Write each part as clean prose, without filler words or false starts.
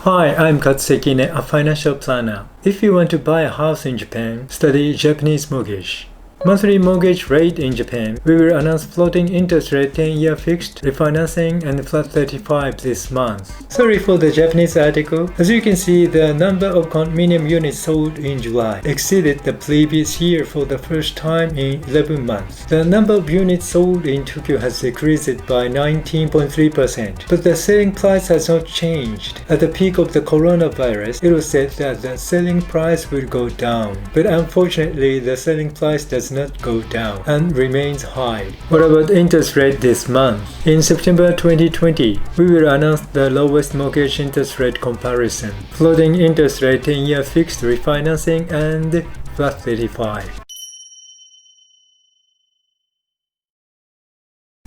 Hi, I'm Katsunao Sekine, a financial planner. If you want to buy a house in Japan, study Japanese mortgage. Monthly mortgage rate in Japan. We will announce floating interest rate 10-year fixed, refinancing, and flat 35 this month. Sorry for the Japanese article. As you can see, the number of condominium units sold in July exceeded the previous year for the first time in 11 months. The number of units sold in Tokyo has decreased by 19.3%, but the selling price has not changed. At the peak of the coronavirus, it was said that the selling price will go down, but unfortunately, the selling price does not go down and remains high. What about interest rate this month? In September 2020, we will announce the lowest mortgage interest rate comparison, floating interest rate 10-year fixed, refinancing, and flat 35.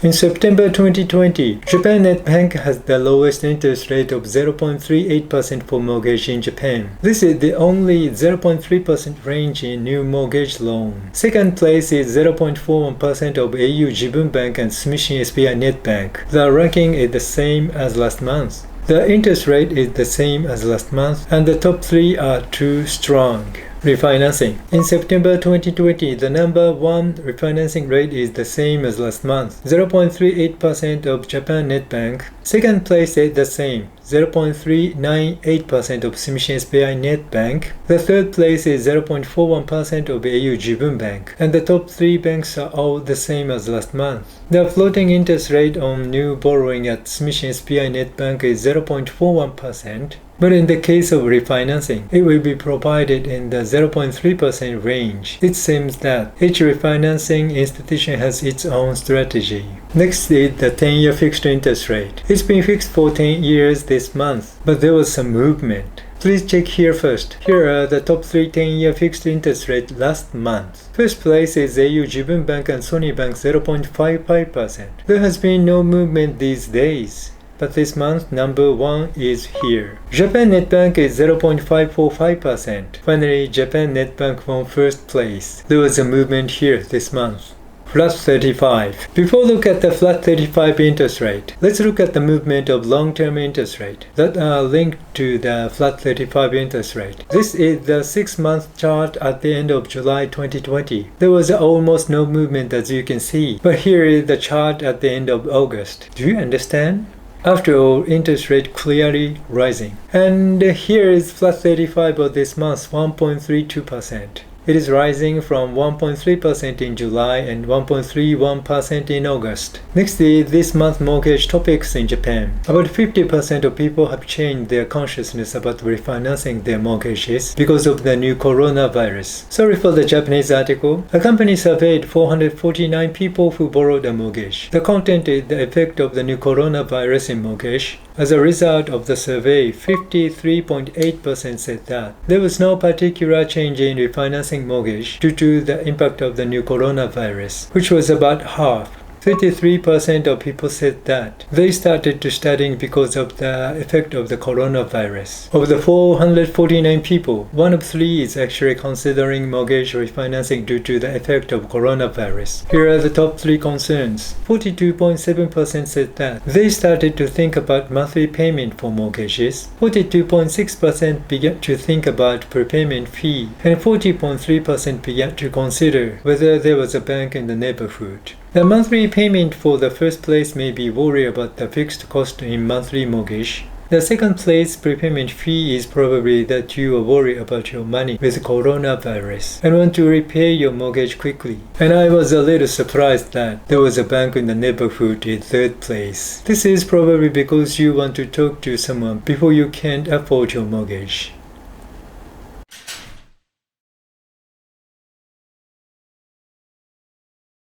In September 2020, Japan Net Bank has the lowest interest rate of 0.38% for mortgage in Japan. This is the only 0.3% range in new mortgage loan. Second place is 0.41% of au Jibun Bank and Sumishin SBI Net Bank. The ranking is the same as last month. The interest rate is the same as last month, and the top three are too strong. Refinancing. In September 2020, the number one refinancing rate is the same as last month, 0.38% of Japan Net Bank. Second place is the same, 0.398% of Sumishin SBI Net Bank. The third place is 0.41% of au Jibun Bank. And the top three banks are all the same as last month. The floating interest rate on new borrowing at Sumishin SBI Net Bank is 0.41%. But in the case of refinancing, it will be provided in the 0.3% range. It seems that each refinancing institution has its own strategy. Next is the 10-year fixed interest rate. It's been fixed for 10 years this month, but there was some movement. Please check here first. Here are the top 3 10-year fixed interest rate last month. First place is au Jibun Bank and Sony Bank 0.55%. There has been no movement these days, but this month number 1 is here. Japan Net Bank is 0.545%. Finally, Japan Net Bank won first place. There was a movement here this month. Flat 35. Before look at the flat 35 interest rate, let's look at the movement of long-term interest rate that are linked to the flat 35 interest rate. This is the 6-month chart at the end of July 2020. There was almost no movement as you can see, but here is the chart at the end of August. Do you understand? After all, interest rate clearly rising. And here is flat 35 of this month, 1.32%. It is rising from 1.3% in July and 1.31% in August. Next is this month's mortgage topics in Japan. About 50% of people have changed their consciousness about refinancing their mortgages because of the new coronavirus. Sorry for the Japanese article. A company surveyed 449 people who borrowed a mortgage. The content is the effect of the new coronavirus in mortgage. As a result of the survey, 53.8% said that there was no particular change in refinancing mortgage due to the impact of the new coronavirus, which was about half. 33% of people said that they started to studying because of the effect of the coronavirus. Of the 449 people, 1 of 3 is actually considering mortgage refinancing due to the effect of coronavirus. Here are the top 3 concerns. 42.7% said that they started to think about monthly payment for mortgages. 42.6% began to think about prepayment fee, and 40.3% began to consider whether there was a bank in the neighborhood. The monthly payment for the first place may be worried about the fixed cost in monthly mortgage. The second place prepayment fee is probably that you are worried about your money with coronavirus and want to repay your mortgage quickly. And I was a little surprised that there was a bank in the neighborhood in third place. This is probably because you want to talk to someone before you can't afford your mortgage.